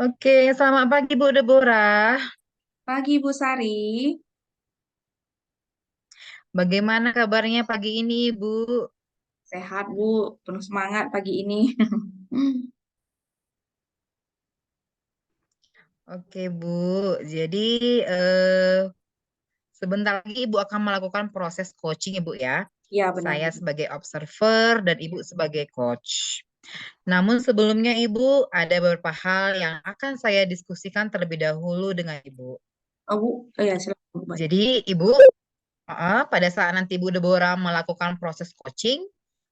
Oke, selamat pagi Bu Deborah. Pagi Bu Sari, Bagaimana kabarnya pagi ini Ibu? sehat Bu, penuh semangat pagi ini. Oke Bu, jadi eh, sebentar lagi Ibu akan melakukan proses coaching Ibu ya. Ya benar Saya Bu. sebagai observer dan Ibu sebagai coach. Namun sebelumnya Ibu ada beberapa hal yang akan saya diskusikan terlebih dahulu dengan Ibu. Oh Bu, oh ya silakan Bu. Jadi Ibu, pada saat nanti Bu Deborah melakukan proses coaching,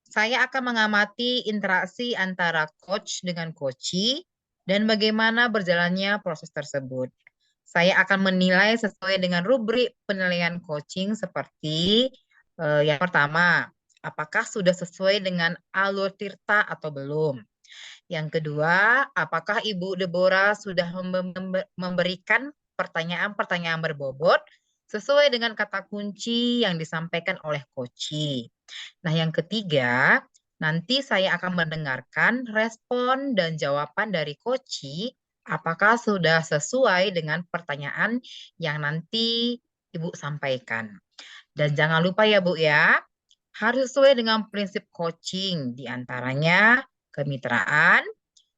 saya akan mengamati interaksi antara coach dengan coachee dan bagaimana berjalannya proses tersebut. Saya akan menilai sesuai dengan rubrik penilaian coaching seperti yang pertama, apakah sudah sesuai dengan alur Tirta atau belum? Yang kedua, apakah Ibu Deborah sudah memberikan pertanyaan-pertanyaan berbobot sesuai dengan kata kunci yang disampaikan oleh Koci? Nah, yang ketiga, nanti saya akan mendengarkan respon dan jawaban dari Koci apakah sudah sesuai dengan pertanyaan yang nanti Ibu sampaikan. Dan jangan lupa ya Bu ya, harus sesuai dengan prinsip coaching, diantaranya kemitraan,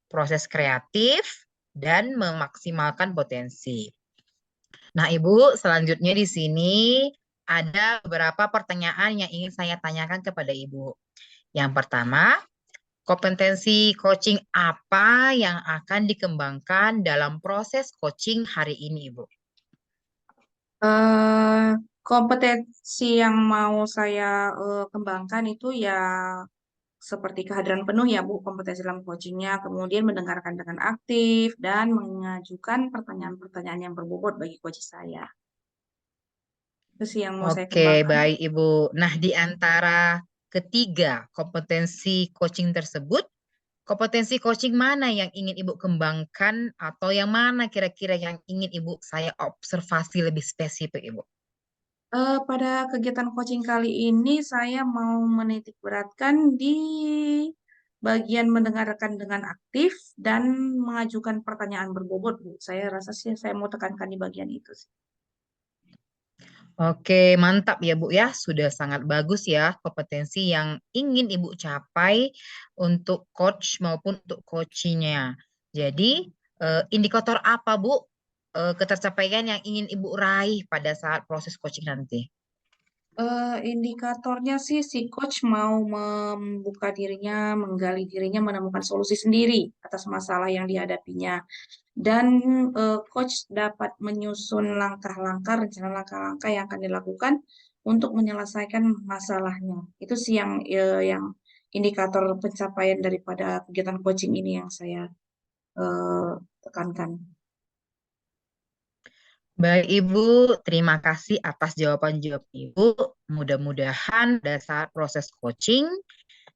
proses kreatif, dan memaksimalkan potensi. Nah, Ibu, selanjutnya di sini ada beberapa pertanyaan yang ingin saya tanyakan kepada Ibu. Yang pertama, kompetensi coaching apa yang akan dikembangkan dalam proses coaching hari ini, Ibu? Eh, Kompetensi yang mau saya kembangkan itu ya seperti kehadiran penuh ya Bu, kompetensi dalam coachingnya, kemudian mendengarkan dengan aktif dan mengajukan pertanyaan-pertanyaan yang berbobot bagi coach saya. Itu sih yang mau saya Oke, kembangkan. baik Ibu. Nah, di antara ketiga kompetensi coaching tersebut, kompetensi coaching mana yang ingin Ibu kembangkan atau yang mana kira-kira yang ingin Ibu saya observasi lebih spesifik, Ibu? Pada kegiatan coaching kali ini saya mau menitik beratkan di bagian mendengarkan dengan aktif dan mengajukan pertanyaan berbobot, Bu. Saya rasa sih saya mau tekankan di bagian itu sih. Oke, mantap ya Bu ya. Sudah sangat bagus ya kompetensi yang ingin Ibu capai untuk coach maupun untuk coachingnya. Jadi, indikator apa Bu ketercapaian yang ingin Ibu raih pada saat proses coaching nanti? Indikatornya sih si coach mau membuka dirinya, menggali dirinya, menemukan solusi sendiri atas masalah yang dihadapinya. Dan coach dapat menyusun langkah-langkah, rencana langkah-langkah yang akan dilakukan untuk menyelesaikan masalahnya. Itu sih yang indikator pencapaian daripada kegiatan coaching ini yang saya eh, tekankan. Baik Ibu, terima kasih atas jawaban-jawab Ibu. Mudah-mudahan pada saat proses coaching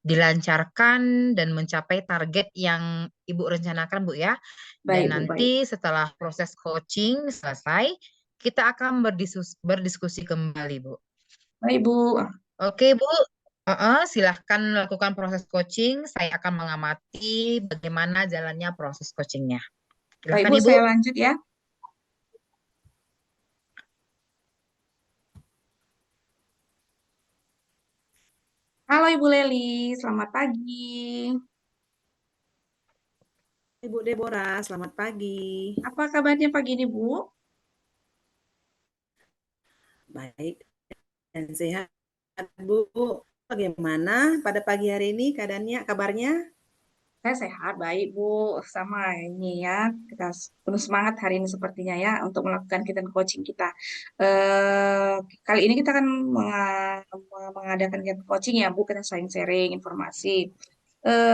dilancarkan dan mencapai target yang Ibu rencanakan, Bu ya. Dan Baik, Bu, baik. nanti setelah proses coaching selesai, kita akan berdiskusi kembali, Bu. Baik, Bu. Oke, Bu. Silahkan lakukan proses coaching. Saya akan mengamati bagaimana jalannya proses coachingnya. Baik, Silahkan, Bu, Ibu. saya lanjut ya. Halo Ibu Leli, selamat pagi. Ibu Deborah, selamat pagi. Apa kabarnya pagi ini, Bu? Baik dan sehat, Bu. Bagaimana pada pagi hari ini keadaannya, kabarnya? Saya sehat, baik Bu. Sama ini ya, kita penuh semangat hari ini sepertinya ya untuk melakukan kegiatan coaching kita. Eh, Kali ini kita akan mengadakan kegiatan coaching ya Bu, kita saling sharing informasi.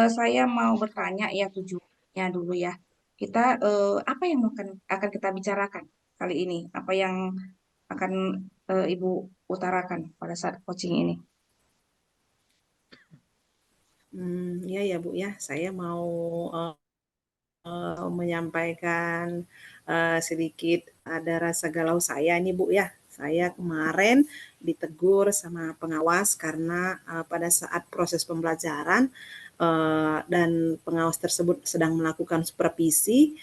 Saya mau bertanya ya tujuannya dulu ya. Kita apa yang akan kita bicarakan kali ini? Apa yang akan Ibu utarakan pada saat coaching ini? Ya ya Bu ya, saya mau menyampaikan sedikit ada rasa galau saya ini Bu ya. Saya kemarin ditegur sama pengawas karena pada saat proses pembelajaran dan pengawas tersebut sedang melakukan supervisi,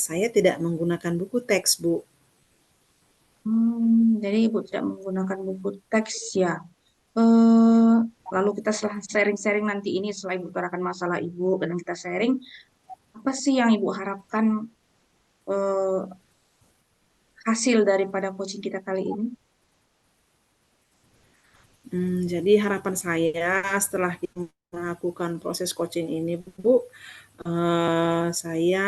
saya tidak menggunakan buku teks, Bu. Jadi Ibu tidak menggunakan buku teks ya. Eh, Lalu kita setelah sharing-sharing nanti ini, setelah Ibu utarakan masalah Ibu dan kita sharing, apa sih yang Ibu harapkan eh, hasil daripada coaching kita kali ini? Jadi harapan saya setelah kita melakukan proses coaching ini, Bu, saya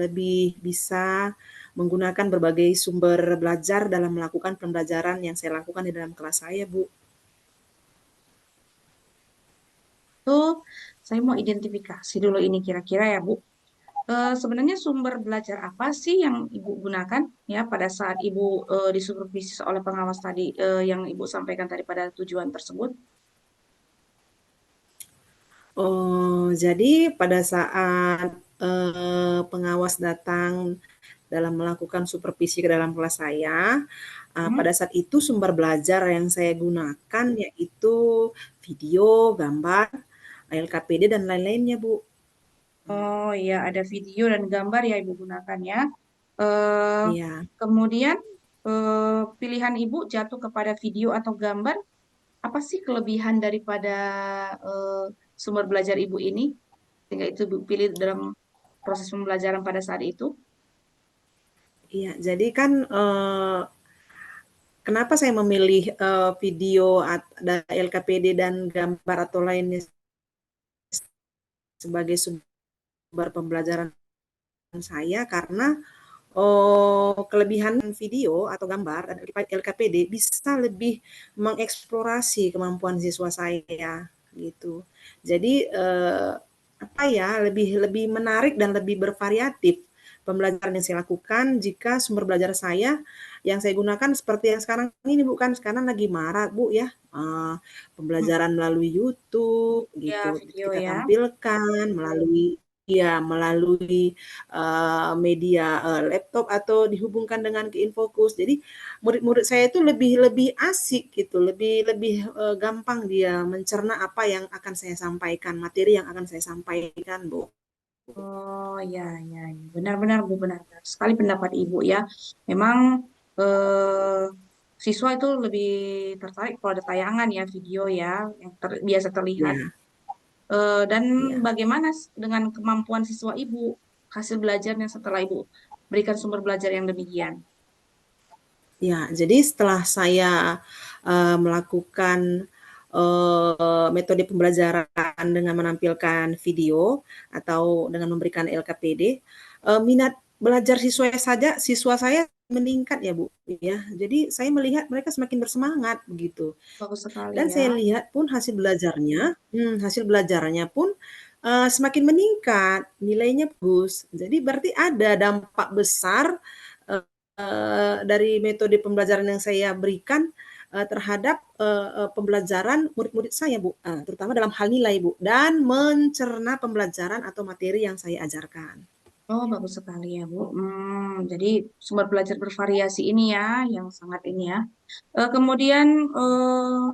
lebih bisa menggunakan berbagai sumber belajar dalam melakukan pembelajaran yang saya lakukan di dalam kelas saya, Bu. Tuh, saya mau identifikasi dulu ini kira-kira ya Bu. Sebenarnya sumber belajar apa sih yang Ibu gunakan ya pada saat Ibu disupervisi oleh pengawas tadi yang Ibu sampaikan tadi pada tujuan tersebut? Oh, jadi pada saat pengawas datang dalam melakukan supervisi ke dalam kelas saya, Hmm? pada saat itu sumber belajar yang saya gunakan yaitu video, gambar, LKPD, dan lain-lainnya, Bu. Oh iya, ada video dan gambar ya Ibu gunakan ya. Eh, Iya. Kemudian pilihan Ibu jatuh kepada video atau gambar. Apa sih kelebihan daripada eh, sumber belajar Ibu ini? Sehingga itu Ibu pilih dalam proses pembelajaran pada saat itu. Iya, jadi kan kenapa saya memilih video LKPD dan gambar atau lainnya sebagai sumber pembelajaran saya karena kelebihan video atau gambar dan LKPD bisa lebih mengeksplorasi kemampuan siswa saya gitu. Jadi apa ya lebih lebih menarik dan lebih bervariatif pembelajaran yang saya lakukan jika sumber belajar saya yang saya gunakan seperti yang sekarang ini bukan sekarang lagi marak Bu ya Hmm, pembelajaran melalui YouTube ya, gitu video kita ya. tampilkan melalui ya melalui media laptop atau dihubungkan dengan ke Infocus. Jadi murid-murid saya itu lebih lebih asik gitu, lebih lebih gampang dia mencerna apa yang akan saya sampaikan, materi yang akan saya sampaikan, Bu. Oh ya, ya, ya. Benar-benar Bu, benar-benar sekali pendapat Ibu ya. Memang eh, siswa itu lebih tertarik kalau ada tayangan ya, video ya, yang biasa terlihat. Ya, Dan ya. bagaimana dengan kemampuan siswa Ibu hasil belajarnya setelah Ibu berikan sumber belajar yang demikian? Ya, jadi setelah saya melakukan metode pembelajaran dengan menampilkan video atau dengan memberikan LKPD, minat belajar siswa saya meningkat ya Bu ya. Jadi saya melihat mereka semakin bersemangat begitu. Bagus sekali Dan ya. saya lihat pun hasil belajarnya pun semakin meningkat, nilainya bagus. Jadi berarti ada dampak besar dari metode pembelajaran yang saya berikan terhadap pembelajaran murid-murid saya, Bu, terutama dalam hal nilai, Bu, dan mencerna pembelajaran atau materi yang saya ajarkan. Oh, bagus sekali ya, Bu. Jadi sumber belajar bervariasi ini ya, yang sangat ini ya. Kemudian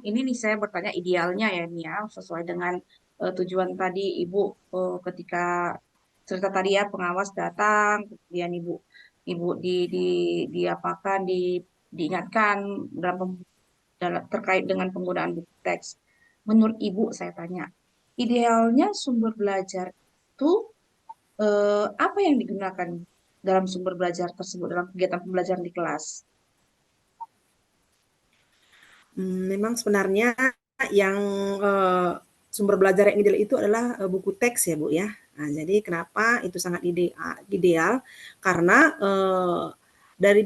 ini nih saya bertanya idealnya ya, ini ya, sesuai dengan tujuan tadi Ibu ketika cerita tadi ya, pengawas datang, kemudian Ibu diapakan, diingatkan terkait dengan penggunaan buku teks. Menurut Ibu, saya tanya, idealnya sumber belajar itu apa yang digunakan dalam sumber belajar tersebut, dalam kegiatan pembelajaran di kelas? Memang sebenarnya yang sumber belajar yang ideal itu adalah buku teks ya Bu ya. Nah, jadi kenapa itu sangat ideal? Karena dari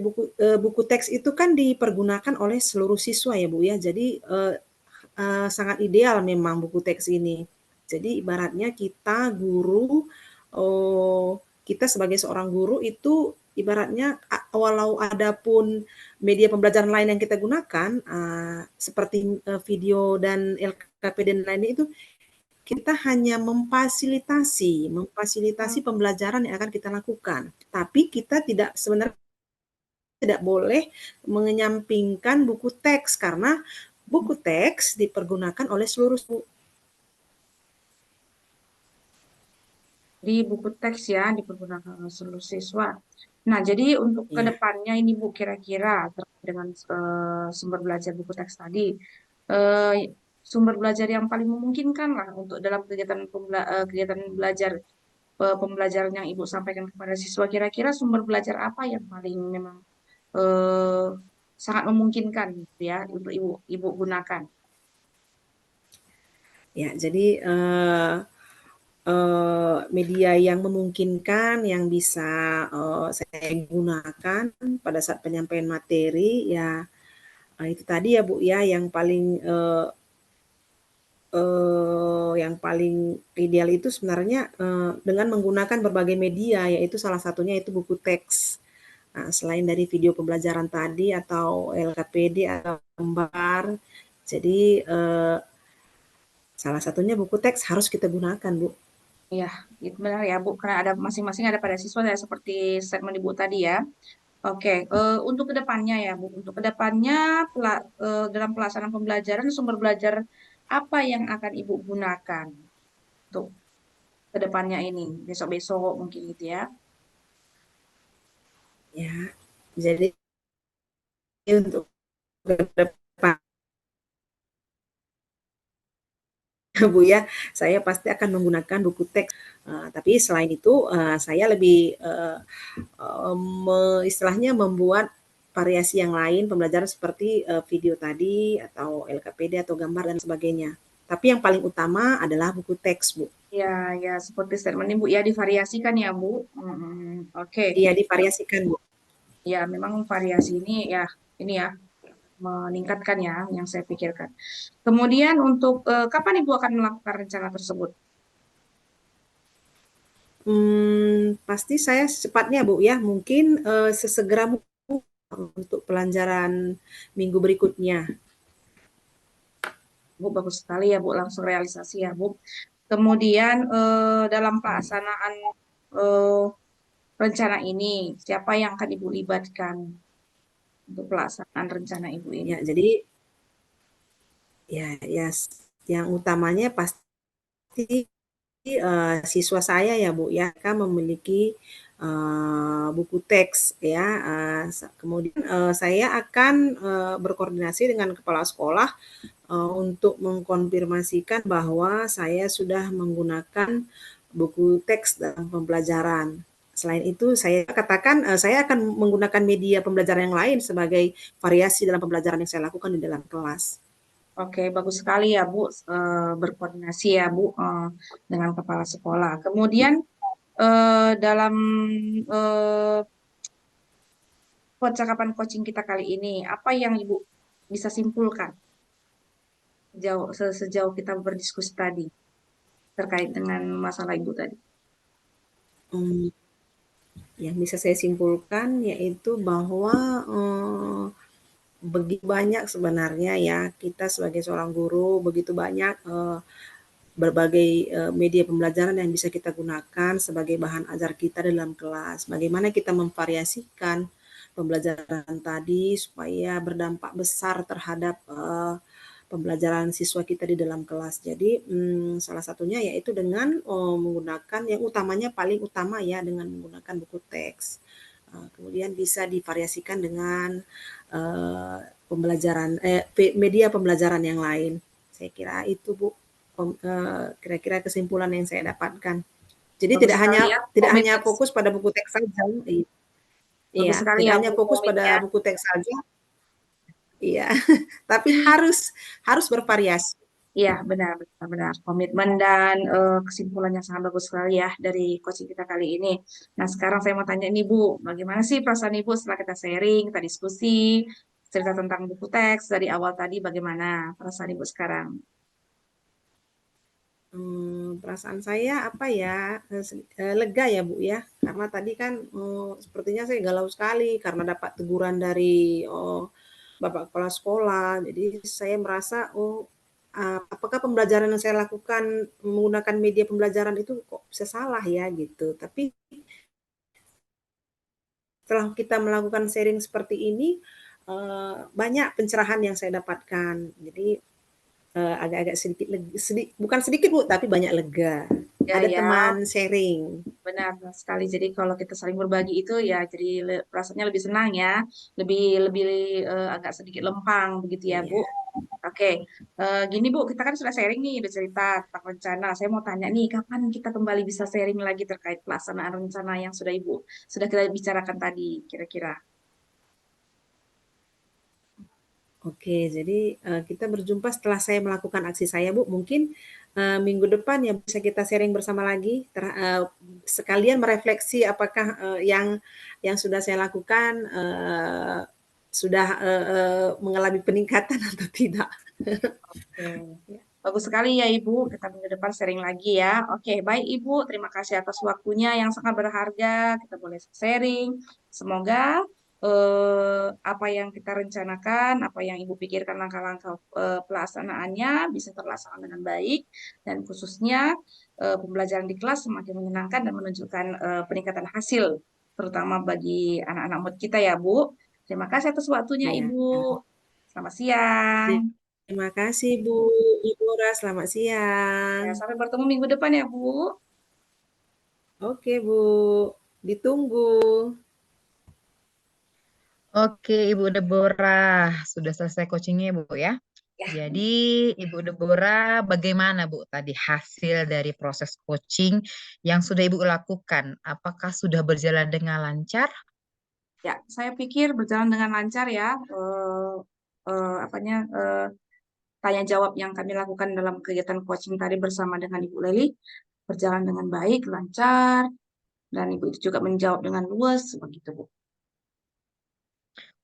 buku teks itu kan dipergunakan oleh seluruh siswa ya Bu ya. Jadi sangat ideal memang buku teks ini. Jadi ibaratnya kita guru, kita sebagai seorang guru itu ibaratnya walau ada pun media pembelajaran lain yang kita gunakan, seperti video dan LKP dan lainnya itu kita hanya memfasilitasi Hmm. pembelajaran yang akan kita lakukan. Tapi kita sebenarnya tidak boleh menyampingkan buku teks karena buku teks dipergunakan oleh seluruh di buku teks ya dipergunakan oleh seluruh siswa. Nah, jadi untuk Iya, kedepannya ini Bu kira-kira terkait dengan sumber belajar buku teks tadi, eh, sumber belajar yang paling memungkinkan lah untuk dalam kegiatan belajar pembelajaran yang Ibu sampaikan kepada siswa, kira-kira sumber belajar apa yang paling memang eh, sangat memungkinkan gitu ya untuk Ibu gunakan. ya. Jadi media yang memungkinkan yang bisa saya gunakan pada saat penyampaian materi ya itu tadi ya Bu ya yang paling ideal itu sebenarnya dengan menggunakan berbagai media yaitu salah satunya itu buku teks. Nah, selain dari video pembelajaran tadi atau LKPD atau gambar, jadi salah satunya buku teks harus kita gunakan Bu. Ya, itu benar ya Bu, karena ada masing-masing ada pada siswa ya seperti statement Ibu tadi ya. Oke, untuk kedepannya ya Bu, untuk kedepannya dalam pelaksanaan pembelajaran sumber belajar apa yang akan Ibu gunakan untuk kedepannya ini, besok-besok mungkin gitu ya. Ya, jadi untuk ke depan Bu ya, saya pasti akan menggunakan buku teks. Tapi selain itu saya lebih istilahnya membuat variasi yang lain pembelajaran seperti video tadi atau LKPD atau gambar dan sebagainya. Tapi yang paling utama adalah buku teks, Bu. Ya, ya seperti statement Ibu ya divariasikan ya Bu. Oke, Iya, divariasikan, Bu. ya memang variasi ini ya meningkatkan ya yang saya pikirkan. Kemudian untuk kapan Ibu akan melakukan rencana tersebut? Pasti saya secepatnya, Bu, ya. Mungkin sesegera mungkin untuk pelajaran minggu berikutnya. Bu, bagus sekali ya Bu, langsung realisasi ya Bu. Kemudian dalam pelaksanaan eh, rencana ini, siapa yang akan Ibu libatkan untuk pelaksanaan rencana Ibu ini? Ya, jadi ya yang utamanya pasti siswa saya ya Bu ya, mereka memiliki buku teks ya. Kemudian saya akan berkoordinasi dengan kepala sekolah untuk mengkonfirmasikan bahwa saya sudah menggunakan buku teks dalam pembelajaran. Selain itu, saya katakan saya akan menggunakan media pembelajaran yang lain sebagai variasi dalam pembelajaran yang saya lakukan di dalam kelas. Oke, bagus sekali ya Bu, berkoordinasi ya Bu dengan kepala sekolah. Kemudian dalam eh, percakapan coaching kita kali ini, apa yang Ibu bisa simpulkan sejauh kita berdiskusi tadi terkait dengan masalah Ibu tadi? Hmm, yang bisa saya simpulkan yaitu bahwa begitu banyak sebenarnya ya kita sebagai seorang guru begitu banyak berbagai media pembelajaran yang bisa kita gunakan sebagai bahan ajar kita dalam kelas. Bagaimana kita memvariasikan pembelajaran tadi supaya berdampak besar terhadap pembelajaran siswa kita di dalam kelas. Jadi salah satunya yaitu dengan menggunakan yang utamanya paling utama ya dengan menggunakan buku teks. Kemudian bisa divariasikan dengan uh, pembelajaran media pembelajaran yang lain. Saya kira itu Bu kira-kira kesimpulan yang saya dapatkan. Jadi Bagus sekali ya, tidak hanya komitmen. fokus pada buku teks saja. Bagus Iya, sekali tidak ya hanya Bu fokus pada komitnya. buku teks saja. Iya, tapi harus bervariasi. Iya, benar, benar, benar. Komitmen dan kesimpulan yang sangat bagus sekali ya dari coaching kita kali ini. Nah, sekarang saya mau tanya nih Bu, bagaimana sih perasaan Ibu setelah kita sharing, kita diskusi, cerita tentang buku teks dari awal tadi, bagaimana perasaan Ibu sekarang? Perasaan saya apa ya, lega ya Bu ya, karena tadi kan sepertinya saya galau sekali karena dapat teguran dari Bapak Kepala Sekolah. Jadi saya merasa, oh apakah pembelajaran yang saya lakukan menggunakan media pembelajaran itu kok bisa salah ya gitu. Tapi setelah kita melakukan sharing seperti ini, banyak pencerahan yang saya dapatkan. Jadi agak-agak sedikit bukan sedikit Bu, tapi banyak lega. Ya, ada ya, teman sharing. benar sekali. Jadi kalau kita saling berbagi itu ya jadi rasanya lebih senang ya, lebih lebih agak sedikit lempang begitu ya, Bu. Iya. Oke, gini Bu, kita kan sudah sharing nih, udah cerita tentang rencana. Saya mau tanya nih, kapan kita kembali bisa sharing lagi terkait pelaksanaan rencana yang sudah kita bicarakan tadi, kira-kira? Oke, jadi kita berjumpa setelah saya melakukan aksi saya, Bu. Mungkin minggu depan ya bisa kita sharing bersama lagi, sekalian merefleksi apakah yang sudah saya lakukan sudah mengalami peningkatan atau tidak. Oke, bagus sekali ya Ibu. Kita minggu depan sharing lagi ya. Oke, baik Ibu. Terima kasih atas waktunya yang sangat berharga. Kita boleh sharing. Semoga apa yang kita rencanakan, apa yang Ibu pikirkan langkah-langkah pelaksanaannya bisa terlaksana dengan baik dan khususnya pembelajaran di kelas semakin menyenangkan dan menunjukkan peningkatan hasil, terutama bagi anak-anak murid kita ya Bu. Terima kasih atas waktunya Iya. Ibu. Selamat siang. Terima kasih Bu Ibu Ra, selamat siang. Ya, sampai bertemu minggu depan ya, Bu. Oke Bu, ditunggu. Oke, Ibu Deborah, sudah selesai coachingnya, Bu ya. Ya, Jadi, Ibu Deborah, bagaimana Bu tadi hasil dari proses coaching yang sudah Ibu lakukan? Apakah sudah berjalan dengan lancar? ya, saya pikir berjalan dengan lancar ya. Apanya tanya jawab yang kami lakukan dalam kegiatan coaching tadi bersama dengan Ibu Leli berjalan dengan baik, lancar, dan Ibu itu juga menjawab dengan luas, begitu Bu.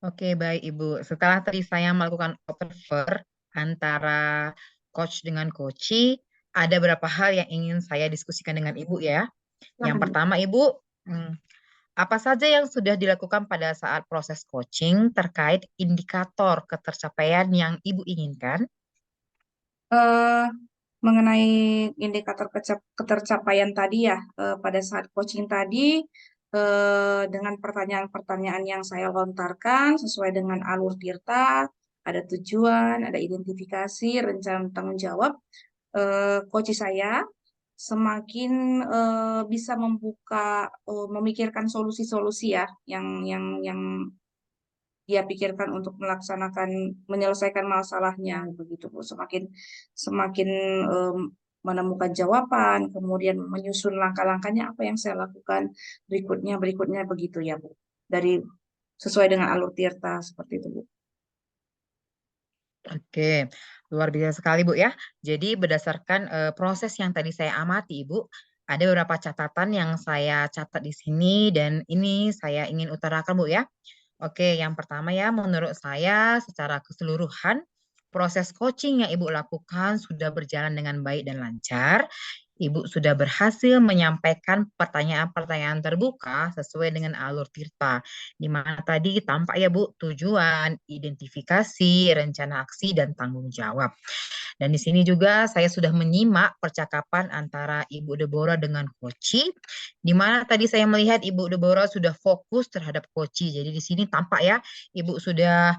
Oke, baik Ibu. Setelah tadi saya melakukan observer antara coach dengan coachee, ada beberapa hal yang ingin saya diskusikan dengan Ibu ya. Yang Silahkan Bu. pertama, Ibu, hmm, apa saja yang sudah dilakukan pada saat proses coaching terkait indikator ketercapaian yang Ibu inginkan? Eh, Mengenai indikator ketercapaian tadi ya, pada saat coaching tadi, dengan pertanyaan-pertanyaan yang saya lontarkan sesuai dengan alur Tirta, ada tujuan, ada identifikasi, rencana tanggung jawab, coach saya semakin bisa memikirkan solusi-solusi ya, yang dia pikirkan untuk menyelesaikan masalahnya begitu Bu. Semakin semakin em, menemukan jawaban, kemudian menyusun langkah-langkahnya apa yang saya lakukan berikutnya begitu ya Bu. Dari sesuai dengan alur Tirta seperti itu Bu. Oke, luar biasa sekali Bu ya. Jadi berdasarkan proses yang tadi saya amati Ibu, ada beberapa catatan yang saya catat di sini dan ini saya ingin utarakan Bu ya. Oke, yang pertama ya, menurut saya secara keseluruhan proses coaching yang Ibu lakukan sudah berjalan dengan baik dan lancar. Ibu sudah berhasil menyampaikan pertanyaan-pertanyaan terbuka sesuai dengan alur Tirta, di mana tadi tampak ya Bu tujuan, identifikasi, rencana aksi, dan tanggung jawab. Dan di sini juga saya sudah menyimak percakapan antara Ibu Deborah dengan Koci, di mana tadi saya melihat Ibu Deborah sudah fokus terhadap Koci. Jadi di sini tampak ya, Ibu sudah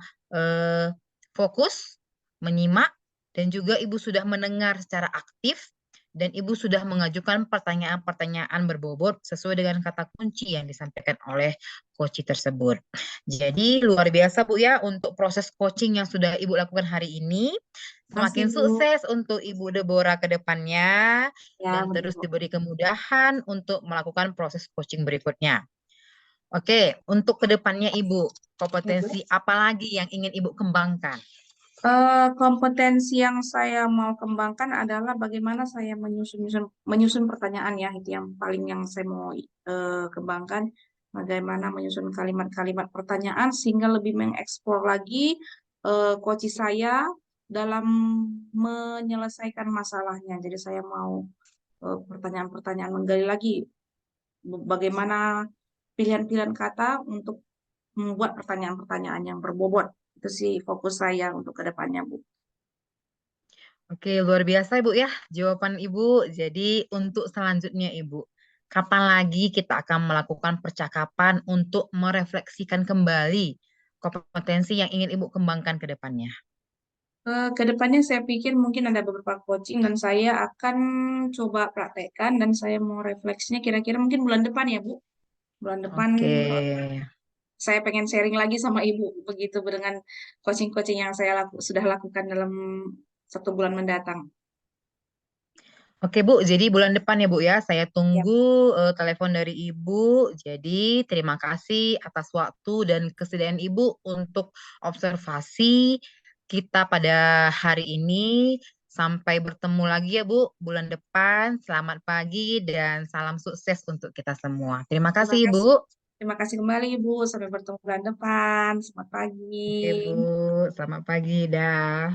fokus, menyimak, dan juga Ibu sudah mendengar secara aktif, dan Ibu sudah mengajukan pertanyaan-pertanyaan berbobot sesuai dengan kata kunci yang disampaikan oleh Koci tersebut. Jadi luar biasa Bu ya untuk proses coaching yang sudah Ibu lakukan hari ini. Masih Semakin Bu. sukses untuk Ibu Deborah ke depannya Ya, dan benar terus Bu. diberi kemudahan untuk melakukan proses coaching berikutnya. Oke, untuk ke depannya Ibu, kompetensi apa lagi yang ingin Ibu kembangkan? Kompetensi yang saya mau kembangkan adalah bagaimana saya menyusun pertanyaan ya, itu yang paling yang saya mau kembangkan. Bagaimana menyusun kalimat-kalimat pertanyaan sehingga lebih mengeksplor lagi coach saya dalam menyelesaikan masalahnya. Jadi saya mau pertanyaan-pertanyaan menggali lagi bagaimana pilihan-pilihan kata untuk membuat pertanyaan-pertanyaan yang berbobot. Itu sih fokus saya untuk ke depannya, Bu. Oke, luar biasa Ibu ya jawaban Ibu. Jadi untuk selanjutnya Ibu, kapan lagi kita akan melakukan percakapan untuk merefleksikan kembali kompetensi yang ingin Ibu kembangkan ke depannya? Ke depannya saya pikir mungkin ada beberapa coaching dan saya akan coba praktekkan dan saya mau refleksinya kira-kira mungkin bulan depan ya Bu. Bulan depan Oke. saya pengen sharing lagi sama Ibu begitu dengan coaching-coaching yang saya sudah lakukan dalam 1 bulan mendatang. Oke Bu, jadi bulan depan ya Bu ya, saya Ya, tunggu telepon dari Ibu. Jadi terima kasih atas waktu dan kesediaan Ibu untuk observasi kita pada hari ini. Sampai bertemu lagi ya Bu bulan depan. Selamat pagi dan salam sukses untuk kita semua. Terima terima kasih Ibu. kasih. Terima kasih kembali Ibu. Sampai bertemu bulan depan. Selamat pagi. Oke Bu, selamat pagi dah.